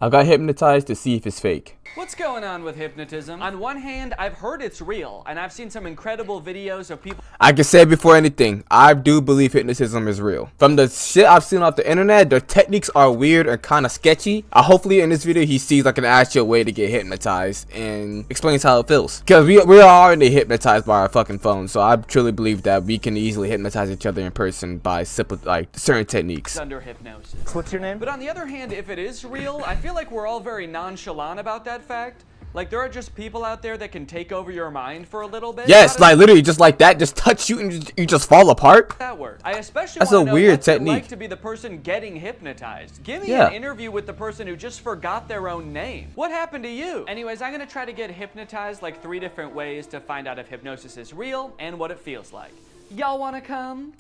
I got hypnotized to see if it's fake. What's going on with hypnotism? On one hand, I've heard it's real, and I've seen some incredible videos of people. I can say before anything, I do believe hypnotism is real. From the shit I've seen off the internet, their techniques are weird and kind of sketchy. Hopefully in this video he sees like an actual way to get hypnotized and explains how it feels. Because we're already hypnotized by our fucking phones, so I truly believe that we can easily hypnotize each other in person by simple, like, certain techniques. Under hypnosis. What's your name? But on the other hand, if it is real, I feel like we're all very nonchalant about that fact. Like, there are just people out there that can take over your mind for a little bit. Yes, like literally just like that, just touch you and you just fall apart. That works. I especially That's want a to know weird what's it technique. like to be the person getting hypnotized. Give me Yeah. an interview with the person who just forgot their own name. What happened to you? Anyways, I'm gonna try to get hypnotized like 3 different ways to find out if hypnosis is real and what it feels like. Y'all wanna come?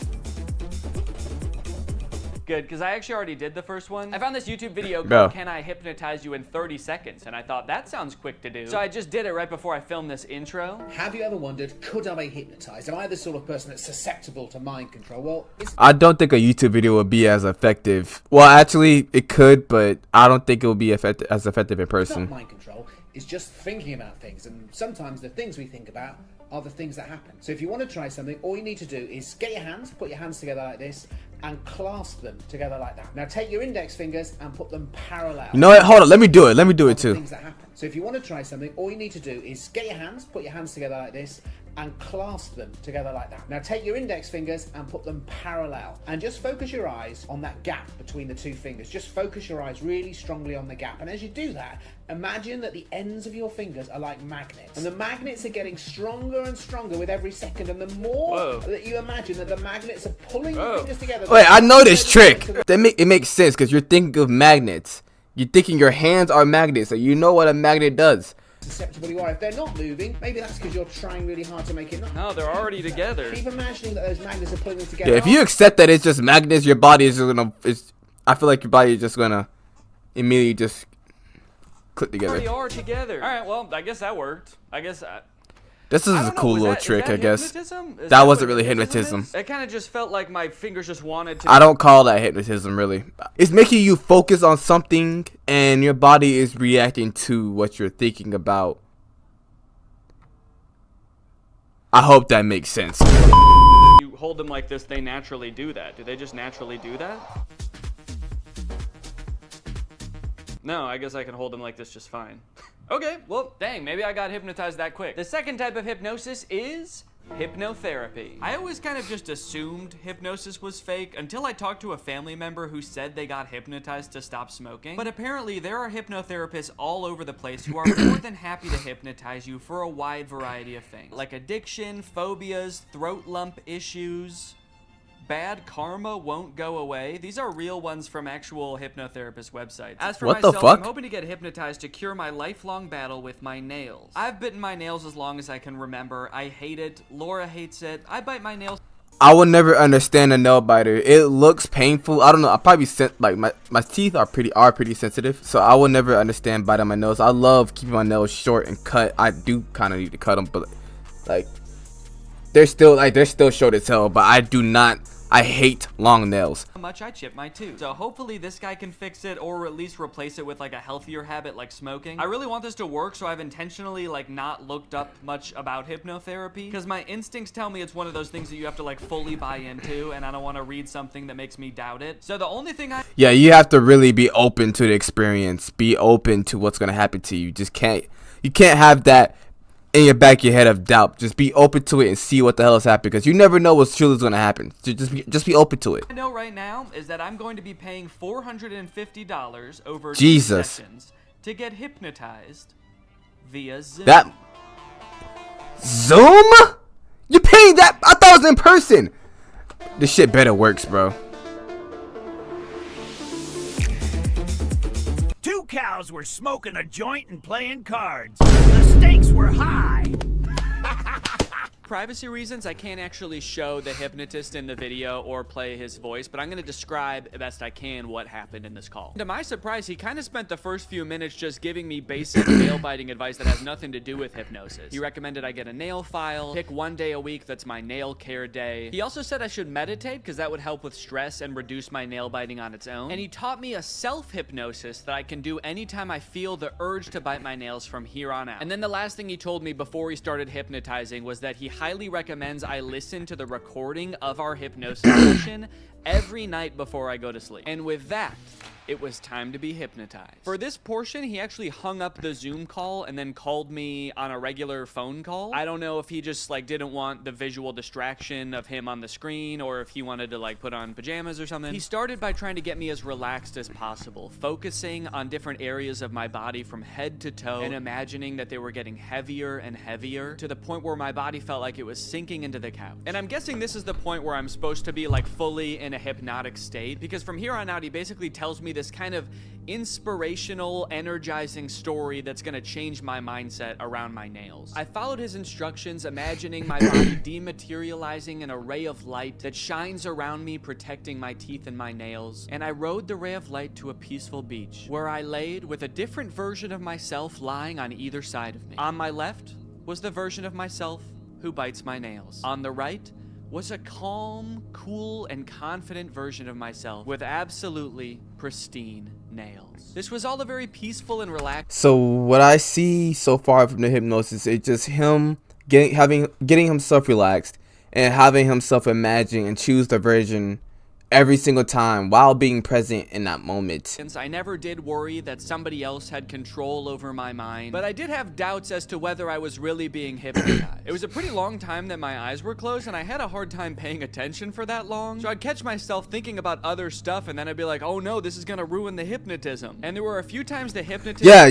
Good, because I actually already did the first one. I found this YouTube video called Can I Hypnotize You in 30 Seconds? And I thought that sounds quick to do. So I just did it right before I filmed this intro. Have you ever wondered, could I be hypnotized? Am I the sort of person that's susceptible to mind control? Well, I don't think a YouTube video would be as effective. Well, actually, it could, but I don't think it would be as effective in it's person. not mind control. It's just thinking about things. And sometimes the things we think about are the things that happen. So if you want to try something, all you need to do is get your hands, put your hands together like this, and clasp them together like that. Now take your index fingers and put them parallel. You know what? Hold on. Let me do it. Let me do it too. Things that happen. So if you want to try something, all you need to do is get your hands, put your hands together like this, and clasp them together like that. Now take your index fingers and put them parallel. And just focus your eyes on that gap between the two fingers. Just focus your eyes really strongly on the gap. And as you do that, imagine that the ends of your fingers are like magnets. And the magnets are getting stronger and stronger with every second. And the more that you imagine that the magnets are pulling the fingers together. Wait, I know this trick. It makes sense because you're thinking of magnets. You're thinking your hands are magnets, so you know what a magnet does. Susceptible you are. If they're not moving, maybe that's because you're trying really hard to make it not. No, they're already together. Keep imagining that those magnets are pulling them together. Yeah, if you accept that it's just magnets, your body is just gonna. I feel like your body is just gonna immediately just click together. Already are together. All right, well, I guess that worked. I guess. This is I a don't know, cool is little that- is trick, that I guess. hypnotism? Is That what wasn't really hypnotism. is? It kind of just felt like my fingers just wanted to. I don't call that hypnotism, really. It's making you focus on something, and your body is reacting to what you're thinking about. I hope that makes sense. You hold them like this, they naturally do that. Do they just naturally do that? No, I guess I can hold them like this just fine. Okay, well, dang, maybe I got hypnotized that quick. The second type of hypnosis is hypnotherapy. I always kind of just assumed hypnosis was fake until I talked to a family member who said they got hypnotized to stop smoking. But apparently there are hypnotherapists all over the place who are more than happy to hypnotize you for a wide variety of things. Like addiction, phobias, throat lump issues. Bad karma won't go away. These are real ones from actual hypnotherapist websites. As for What the myself, I'm fuck? hoping to get hypnotized to cure my lifelong battle with my nails. I've bitten my nails as long as I can remember. I hate it. Laura hates it. I bite my nails. I will never understand a nail biter. It looks painful. I don't know. I probably like my teeth are pretty sensitive, so I will never understand biting my nails. I love keeping my nails short and cut. I do kind of need to cut them, but like they're still short as hell. But I do not. I hate long nails. How much I chip my tooth. So hopefully this guy can fix it or at least replace it with like a healthier habit like smoking. I really want this to work, so I've intentionally like not looked up much about hypnotherapy because my instincts tell me it's one of those things that you have to like fully buy into, and I don't want to read something that makes me doubt it. So the only thing Yeah, you have to really be open to the experience. Be open to what's gonna happen to you. You can't have that in your back of your head of doubt. Just be open to it and see what the hell is happening, because you never know what's truly going to happen. So just be open to it. I know right now is that I'm going to be paying $450 over 2 Jesus. sessions to get hypnotized via Zoom. That Zoom? You paying that? I thought it was in person. This shit better works, bro. 2 cows were smoking a joint and playing cards. The stakes were high. privacy reasons, I can't actually show the hypnotist in the video or play his voice, but I'm going to describe best I can what happened in this call. To my surprise, he kind of spent the first few minutes just giving me basic nail biting advice that has nothing to do with hypnosis. He recommended I get a nail file, pick one day a week that's my nail care day. He also said I should meditate because that would help with stress and reduce my nail biting on its own. And he taught me a self-hypnosis that I can do anytime I feel the urge to bite my nails from here on out. And then the last thing he told me before he started hypnotizing was that he highly recommends I listen to the recording of our hypnosis session every night before I go to sleep. And with that, it was time to be hypnotized. For this portion, he actually hung up the Zoom call and then called me on a regular phone call. I don't know if he just like didn't want the visual distraction of him on the screen or if he wanted to like put on pajamas or something. He started by trying to get me as relaxed as possible, focusing on different areas of my body from head to toe and imagining that they were getting heavier and heavier to the point where my body felt like it was sinking into the couch. And I'm guessing this is the point where I'm supposed to be like fully in a hypnotic state, because from here on out, he basically tells me this kind of inspirational, energizing story that's gonna change my mindset around my nails. I followed his instructions, imagining my body dematerializing an array of light that shines around me, protecting my teeth and my nails. And I rode the ray of light to a peaceful beach, where I laid with a different version of myself lying on either side of me. On my left was the version of myself who bites my nails. On the right was a calm, cool, and confident version of myself with absolutely pristine nails. This was all a very peaceful and relaxed. So what I see so far from the hypnosis is just him getting himself relaxed and having himself imagine and choose the version every single time while being present in that moment. Since I never did worry that somebody else had control over my mind, but I did have doubts as to whether I was really being hypnotized. It was a pretty long time that my eyes were closed, and I had a hard time paying attention for that long. So I'd catch myself thinking about other stuff, and then I'd be like, oh no, this is gonna ruin the hypnotism. And there were a few times the hypnotism... Yeah,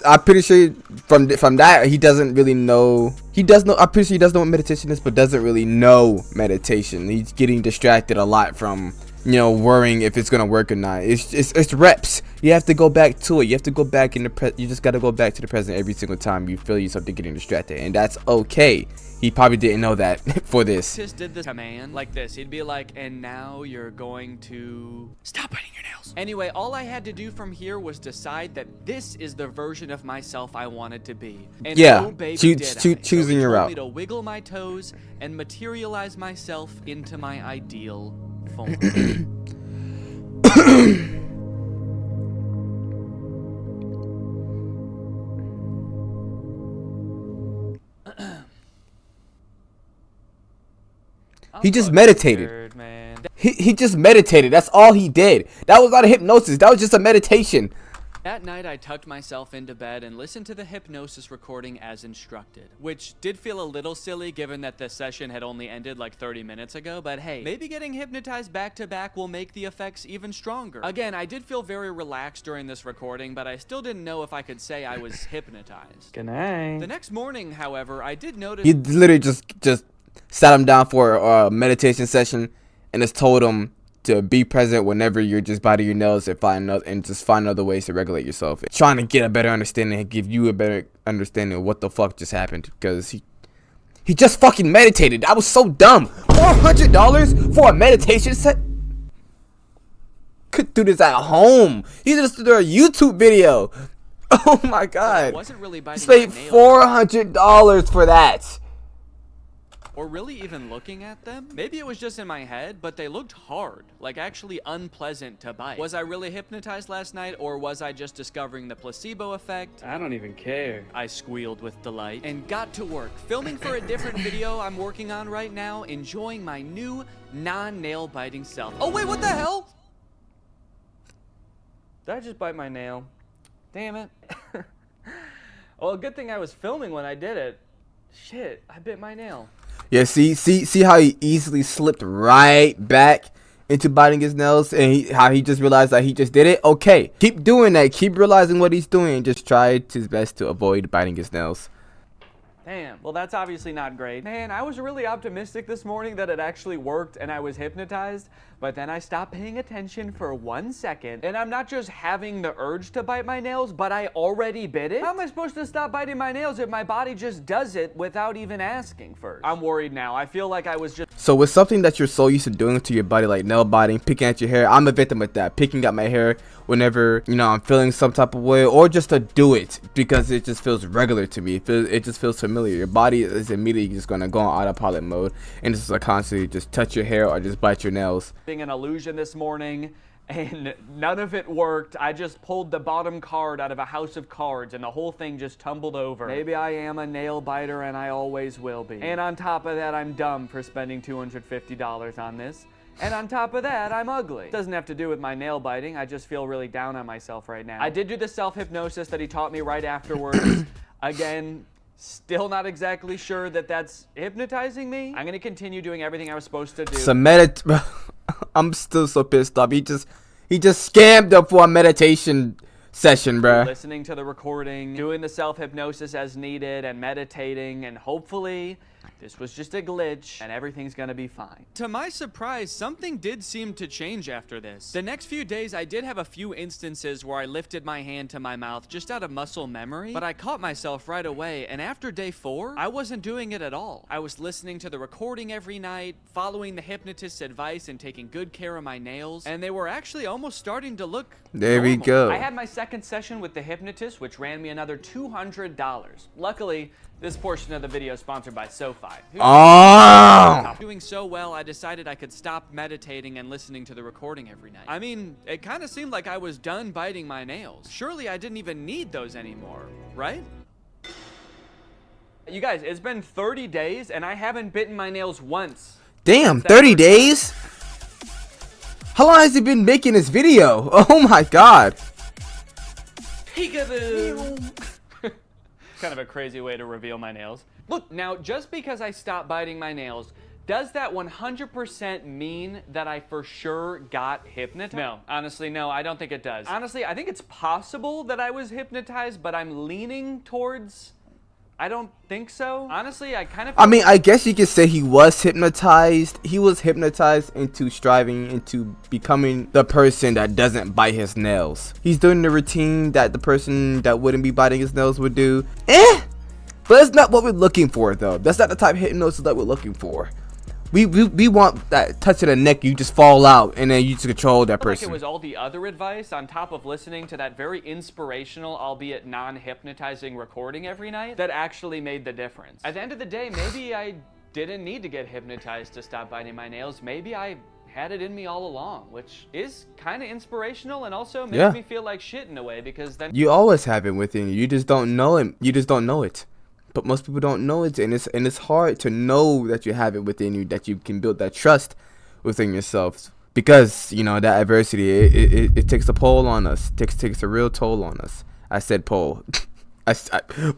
I'm pretty sure from that, he doesn't really know... I'm pretty sure he does know what meditation is, but doesn't really know meditation. He's getting distracted a lot from, you know, worrying if it's gonna work or not. It's reps. You have to go back to it. You have to go back in the you just gotta go back to the present every single time you feel yourself getting distracted, and that's okay. He probably didn't know that for this. Just did the command like this. He'd be like, and now you're going to stop biting your nails. Anyway, all I had to do from here was decide that this is the version of myself I wanted to be. And yeah, oh, baby, choosing your route. Me to wiggle my toes and materialize myself into my ideal form. He just meditated. Scared, man. He just meditated. That's all he did. That was not a hypnosis. That was just a meditation. That night, I tucked myself into bed and listened to the hypnosis recording as instructed, which did feel a little silly given that the session had only ended like 30 minutes ago, but hey, maybe getting hypnotized back to back will make the effects even stronger. Again, I did feel very relaxed during this recording, but I still didn't know if I could say I was hypnotized. Good night. The next morning, however, I did notice... He literally just sat him down for a meditation session and just told him to be present whenever you're just biting your nails and just find other ways to regulate yourself. Trying to get a better understanding and give you a better understanding of what the fuck just happened, because he just fucking meditated. That was so dumb. $400 for a meditation set? Could do this at home. He just did a YouTube video. Oh my god. I wasn't really biting he paid my nails. $400 for that. Or really even looking at them. Maybe it was just in my head, but they looked hard, like actually unpleasant to bite. Was I really hypnotized last night, or was I just discovering the placebo effect? I don't even care. I squealed with delight and got to work, filming for a different video I'm working on right now, enjoying my new non-nail biting self. Oh wait, what the hell? Did I just bite my nail? Damn it. Well, good thing I was filming when I did it. Shit, I bit my nail. Yeah, see how he easily slipped right back into biting his nails, and how he just realized that he just did it. Okay, keep doing that. Keep realizing what he's doing, and just try his best to avoid biting his nails. Damn, well that's obviously not great. Man, I was really optimistic this morning that it actually worked and I was hypnotized, But then I stopped paying attention for 1 second, and I'm not just having the urge to bite my nails, but I already bit it? How am I supposed to stop biting my nails if my body just does it without even asking first? I'm worried now. I feel like I was just... So with something that you're so used to doing to your body, like nail biting, picking at your hair, I'm a victim of that. Picking at my hair whenever, you know, I'm feeling some type of way, or just to do it because it just feels regular to me. It just feels familiar. Your body is immediately just gonna go on autopilot mode, and it's like constantly just touch your hair or just bite your nails. An illusion this morning, and none of it worked. I just pulled the bottom card out of a house of cards, and the whole thing just tumbled over. Maybe I am a nail biter, and I always will be. And on top of that, I'm dumb for spending $250 on this. And on top of that, I'm ugly. Doesn't have to do with my nail biting. I just feel really down on myself right now. I did do the self-hypnosis that he taught me right afterwards. Again, still not exactly sure that that's hypnotizing me. I'm gonna continue doing everything I was supposed to do. I'm still so pissed off. He just scammed up for a meditation session, bruh. Listening to the recording, doing the self-hypnosis as needed, and meditating, and hopefully this was just a glitch, and everything's gonna be fine. To my surprise, something did seem to change after this. The next few days, I did have a few instances where I lifted my hand to my mouth just out of muscle memory, but I caught myself right away, and after day 4, I wasn't doing it at all. I was listening to the recording every night, following the hypnotist's advice, and taking good care of my nails, and they were actually almost starting to look There we normal. go. I had my second session with the hypnotist, which ran me another $200. Luckily, this portion of the video is sponsored by SoFi. Oh! Doing so well, I decided I could stop meditating and listening to the recording every night. I mean, it kind of seemed like I was done biting my nails. Surely I didn't even need those anymore, right? You guys, it's been 30 days and I haven't bitten my nails once. Damn, 30 days? How long has he been making this video? Oh my god. Peekaboo! Kind of a crazy way to reveal my nails. Look, now, just because I stopped biting my nails, does that 100% mean that I for sure got hypnotized? No, honestly, no, I don't think it does. Honestly, I think it's possible that I was hypnotized, but I'm leaning towards... I don't think so. Honestly, I kind of... I mean, I guess you could say he was hypnotized. He was hypnotized into striving into becoming the person that doesn't bite his nails. He's doing the routine that the person that wouldn't be biting his nails would do. But that's not what we're looking for, though. That's not the type of hypnosis that we're looking for. We want that touch of the neck, you just fall out and then you just control that person. Like it was all the other advice on top of listening to that very inspirational, albeit non-hypnotizing recording every night that actually made the difference. At the end of the day, maybe I didn't need to get hypnotized to stop biting my nails. Maybe I had it in me all along, which is kind of inspirational and also makes me feel like shit in a way, because then you always have it within you. You just don't know it. You just don't know it. But most people don't know it, and it's hard to know that you have it within you, that you can build that trust within yourself, because you know that adversity it takes a toll on us. Takes a real toll on us. I said toll.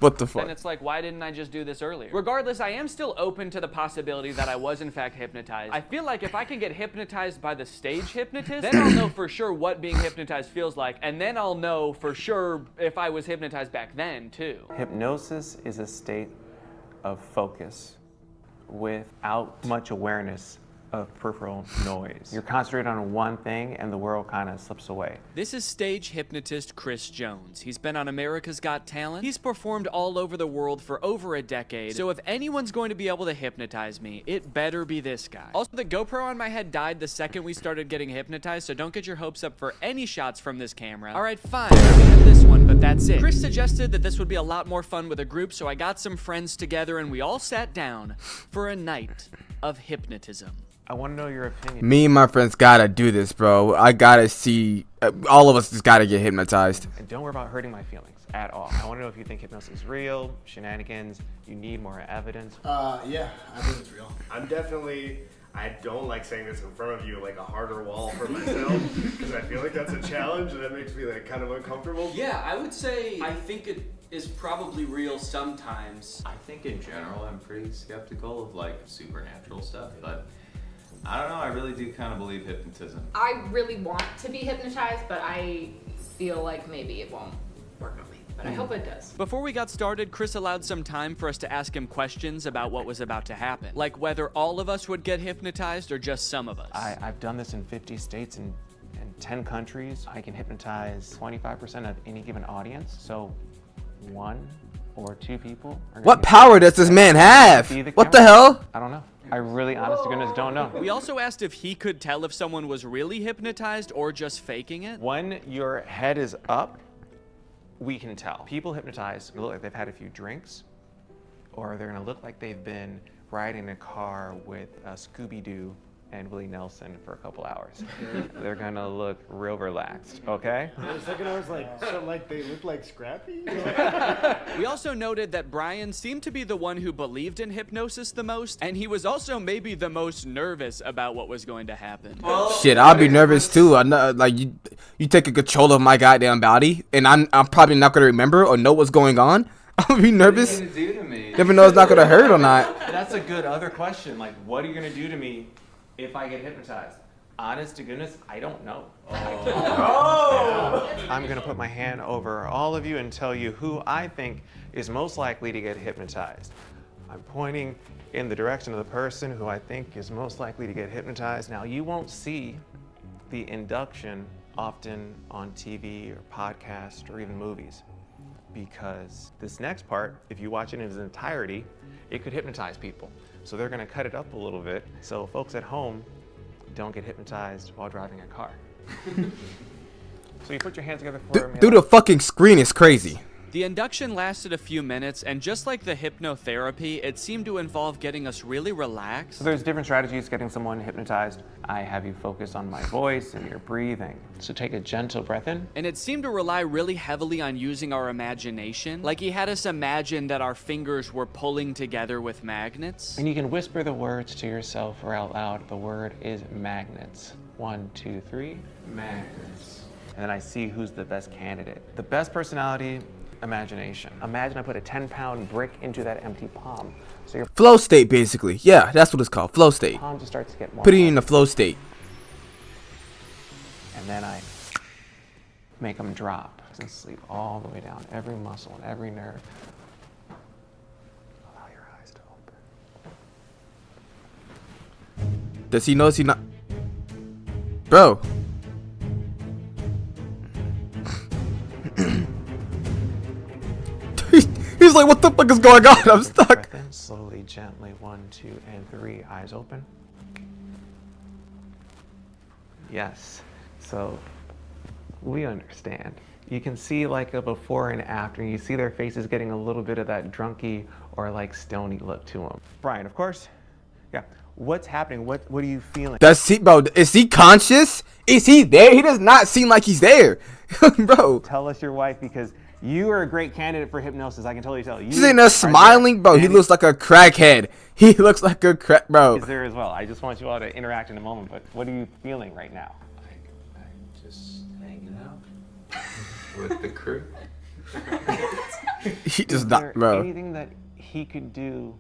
What the fuck? And it's like, why didn't I just do this earlier? Regardless, I am still open to the possibility that I was in fact hypnotized. I feel like if I can get hypnotized by the stage hypnotist, then I'll know for sure what being hypnotized feels like, and then I'll know for sure if I was hypnotized back then too. Hypnosis is a state of focus without much awareness of peripheral noise. You're concentrated on one thing and the world kind of slips away. This is stage hypnotist Chris Jones. He's been on America's Got Talent. He's performed all over the world for over a decade. So if anyone's going to be able to hypnotize me, it better be this guy. Also, the GoPro on my head died the second we started getting hypnotized, so don't get your hopes up for any shots from this camera. All right, fine. We have this one, but that's it. Chris suggested that this would be a lot more fun with a group, so I got some friends together and we all sat down for a night of hypnotism. I want to know your opinion. Me and my friends gotta do this, bro. I gotta see. All of us just gotta get hypnotized. And don't worry about hurting my feelings at all. I want to know if you think hypnosis is real, shenanigans, you need more evidence. Yeah, I think it's real. I don't like saying this in front of you, like a harder wall for myself, because I feel like that's a challenge and that makes me like kind of uncomfortable. Yeah, I would say I think it is probably real sometimes. I think in general I'm pretty skeptical of like supernatural stuff, but I don't know, I really do kind of believe hypnotism. I really want to be hypnotized, but I feel like maybe it won't work on me, but I hope it does. Before we got started, Chris allowed some time for us to ask him questions about what was about to happen, like whether all of us would get hypnotized or just some of us. I've done this in 50 states and 10 countries. I can hypnotize 25% of any given audience. So 1 or 2 people. What power does this man have? What the hell? I don't know. I really, honest to goodness, don't know. We also asked if he could tell if someone was really hypnotized or just faking it. When your head is up, we can tell. People hypnotized look like they've had a few drinks, or they're gonna look like they've been riding a car with Scooby-Doo and Willie Nelson for a couple hours. They're gonna look real relaxed, okay? For a second I was like, so like they look like Scrappy? We also noted that Brian seemed to be the one who believed in hypnosis the most, and he was also maybe the most nervous about what was going to happen. Shit, I'll be nervous too. I know, like you taking control of my goddamn body, and I'm probably not gonna remember or know what's going on. I'll be nervous. What are you gonna do to me? Never know it's not gonna hurt or not. That's a good other question. Like, what are you gonna do to me if I get hypnotized? Honest to goodness, I don't know. I'm gonna put my hand over all of you and tell you who I think is most likely to get hypnotized. I'm pointing in the direction of the person who I think is most likely to get hypnotized. Now, you won't see the induction often on TV or podcast or even movies, because this next part, if you watch it in its entirety, it could hypnotize people. So they're gonna cut it up a little bit so folks at home don't get hypnotized while driving a car. So you put your hands together for me. Through the fucking screen is crazy. The induction lasted a few minutes, and just like the hypnotherapy, it seemed to involve getting us really relaxed. So there's different strategies getting someone hypnotized. I have you focus on my voice and your breathing. So take a gentle breath in. And it seemed to rely really heavily on using our imagination. Like he had us imagine that our fingers were pulling together with magnets. And you can whisper the words to yourself or out loud. The word is magnets. 1, 2, 3, magnets. And then I see who's the best candidate. The best personality, imagination. Imagine I put a 10-pound brick into that empty palm. So your Flow state, basically. Yeah, that's what it's called. Flow state. palm just starts to get more. Put it in the flow state. And then I make them drop and sleep all the way down, every muscle and every nerve. Allow your eyes to open. Does he know he not? Bro. He's like, what the fuck is going on? I'm stuck. Breath in, slowly, gently, 1, 2, and 3. Eyes open. Yes. So we understand. You can see like a before and after. You see their faces getting a little bit of that drunky or like stony look to them. Brian, of course. Yeah. What's happening? What are you feeling? Does he, bro? Is he conscious? Is he there? He does not seem like he's there, bro. Tell us your wife, because you are a great candidate for hypnosis. I can totally tell. He's in there smiling, bro. He looks like a crackhead. He looks like a crack, bro. Is there as well. I just want you all to interact in a moment. But what are you feeling right now? I'm just hanging out with the crew. He does Is not, there bro. anything that he could do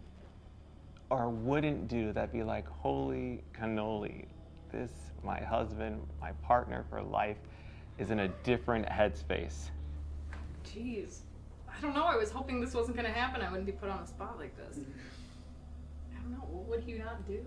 or wouldn't do that'd be like, holy cannoli, this, my husband, my partner for life, is in a different headspace? Jeez. I don't know. I was hoping this wasn't going to happen. I wouldn't be put on a spot like this. I don't know. What would he not do?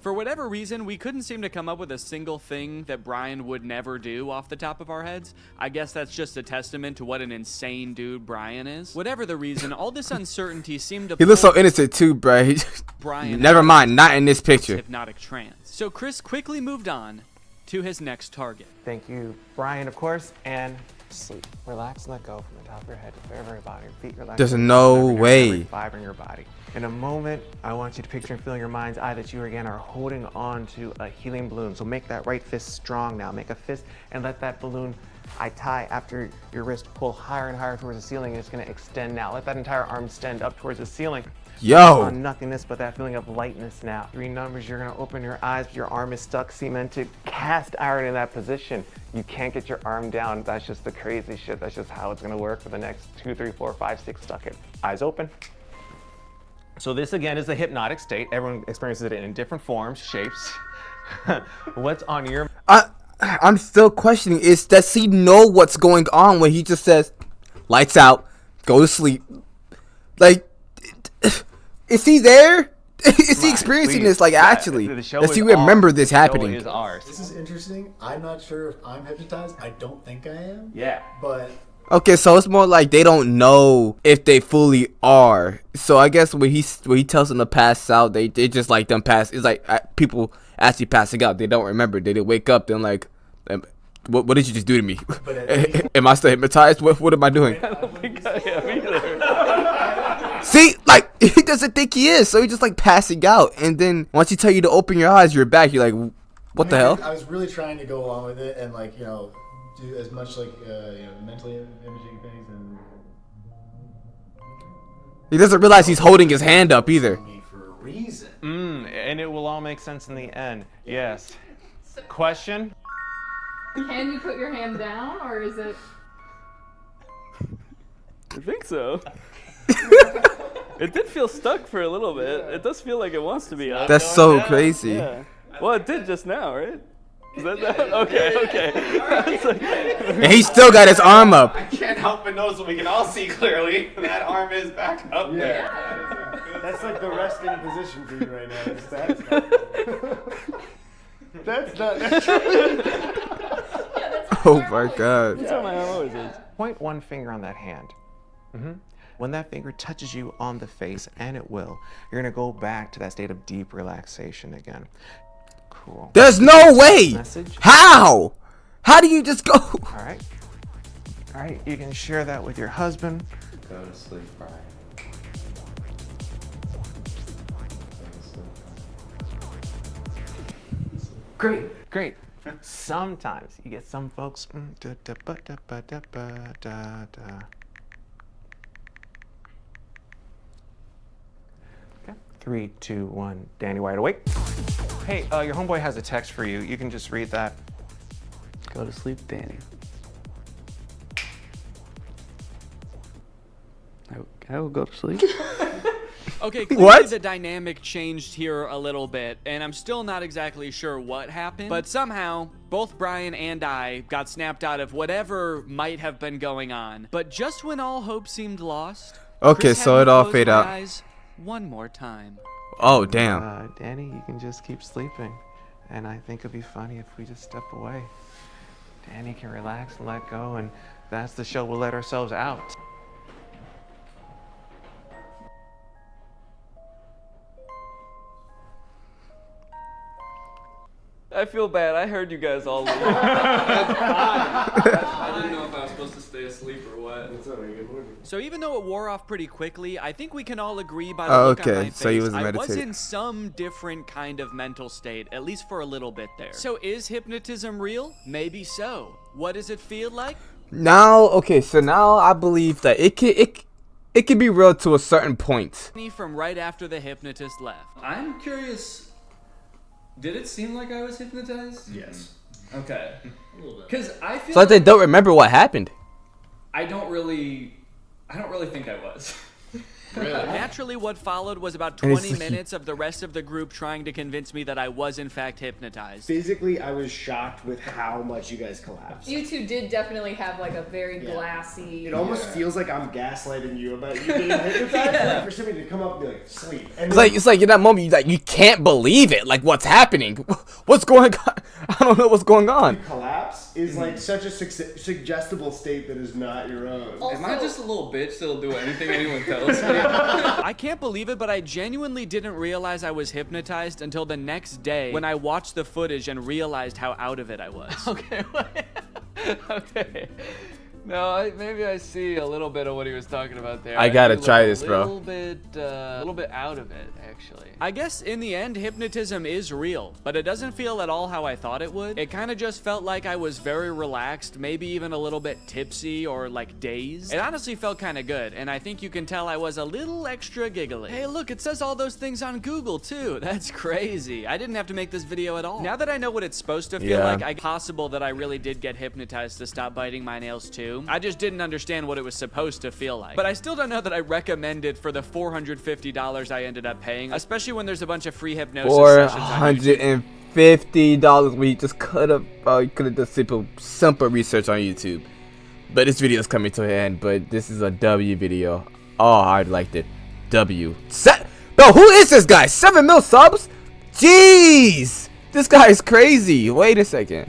For whatever reason, we couldn't seem to come up with a single thing that Brian would never do off the top of our heads. I guess that's just a testament to what an insane dude Brian is. Whatever the reason, all this uncertainty seemed to He looks so innocent too, bro. He Brian never mind, not in this picture. hypnotic trance. So Chris quickly moved on to his next target. Thank you, Brian, of course, and sleep. Relax and let go from the top of your head to the very bottom of your feet. Relax. There's no way. Every fiber in your body. In a moment, I want you to picture and feel in your mind's eye that you again are holding on to a helium balloon. So make that right fist strong now. Make a fist and let that balloon tie after your wrist, pull higher and higher towards the ceiling. It's going to extend now. Let that entire arm extend up towards the ceiling. Yo. On nothingness, but that feeling of lightness now. 3 numbers, you're gonna open your eyes, but your arm is stuck, cemented, cast iron in that position. You can't get your arm down. That's just the crazy shit. That's just how it's gonna work for the next 2, 3, 4, 5, 6, stuck it. Eyes open. So this again is the hypnotic state. Everyone experiences it in different forms, shapes. What's on your... I'm still questioning is, does he know what's going on when he just says, lights out, go to sleep? Like, is he there? Is he experiencing this, like, actually? Does he remember this happening? Is ours. This is interesting. I'm not sure if I'm hypnotized. I don't think I am. Yeah. But Okay, so it's more like they don't know if they fully are. So I guess when he tells them to pass out, they just like them pass. It's like people actually passing out. They don't remember. They wake up. They're like, what did you just do to me? Am I still hypnotized? What am I doing? I don't think I am either. See, like, he doesn't think he is, so he's just like passing out. And then once he tell you to open your eyes, you're back. You're like, what the hell? I was really trying to go along with it and, like, you know, do as much, like, mentally imaging things. And He doesn't realize he's holding his hand up either. for a reason. And it will all make sense in the end. Yes. Question? Can you put your hand down, or is it? I think so. It did feel stuck for a little bit. It does feel like it wants to be up. That's so crazy. Yeah. Well, it did just now, right? Is that okay? It's like- And he still got his arm up. I can't help but notice what we can all see clearly. That arm is back up there. That's like the resting position for you right now. It's that's Oh my god. That's how my arm always is. Point one finger on that hand. When that finger touches you on the face, and it will, you're gonna go back to that state of deep relaxation again. Cool. There's no way. Message. How? How do you just go? All right. All right. You can share that with your husband. Go to sleep, Brian. Great. Sometimes you get some folks. Okay. 3, 2, 1. Danny, wide awake. Hey, your homeboy has a text for you. You can just read that. Go to sleep, Danny. I will go to sleep. Okay, clearly What? the dynamic changed here a little bit, and I'm still not exactly sure what happened, but somehow both Brian and I got snapped out of whatever might have been going on. But just when all hope seemed lost, Okay, Chris so had it me all close fade my out. eyes one more time. Oh damn. Danny, you can just keep sleeping. And I think it'd be funny if we just step away. Danny can relax and let go, and that's the show. We'll let ourselves out. I feel bad. I heard you guys all leave. I didn't know if I was supposed to stay asleep or what. So even though it wore off pretty quickly, I think we can all agree by the look on my face, so he was I was meditating. in some different kind of mental state, at least for a little bit there. So is hypnotism real? Maybe so. What does it feel like? Now, okay, so now I believe that it can be real to a certain point. From right after the hypnotist left. I'm curious. Did it seem like I was hypnotized? yes. Okay. Because I feel So they don't remember what happened. I don't really think I was. Naturally, what followed was about And it's 20 like- minutes of the rest of the group trying to convince me that I was in fact hypnotized. Physically, I was shocked with how much you guys collapsed. You two did definitely have like a very glassy. It almost feels like I'm gaslighting you about you being hypnotized. Like for somebody to come up and be like, sleep. And It's like in that moment you can't believe it. Like what's happening? What's going on? I don't know what's going on. collapse is like such a suggestible state that is not your own. Am I just a little bitch that'll do anything anyone tells me? I can't believe it, but I genuinely didn't realize I was hypnotized until the next day when I watched the footage and realized how out of it I was. Okay. Okay. No, maybe I see a little bit of what he was talking about there. I gotta do try look this, bro. A little bit out of it, actually. I guess in the end, hypnotism is real, but it doesn't feel at all how I thought it would. It kind of just felt like I was very relaxed, maybe even a little bit tipsy or like dazed. It honestly felt kind of good, and I think you can tell I was a little extra giggly. Hey, look, it says all those things on Google too. That's crazy. I didn't have to make this video at all. Now that I know what it's supposed to feel Yeah. like, it's possible that I really did get hypnotized to stop biting my nails too. I just didn't understand what it was supposed to feel like. But I still don't know that I recommend it for the $450 I ended up paying, especially when there's a bunch of free hypnosis sessions on YouTube. $50 when he just could have done simple research on YouTube. But this video is coming to an end. But this is a W video. Oh, I liked it. W. Bro, who is this guy? 7 mil subs? Jeez, this guy is crazy. Wait a second.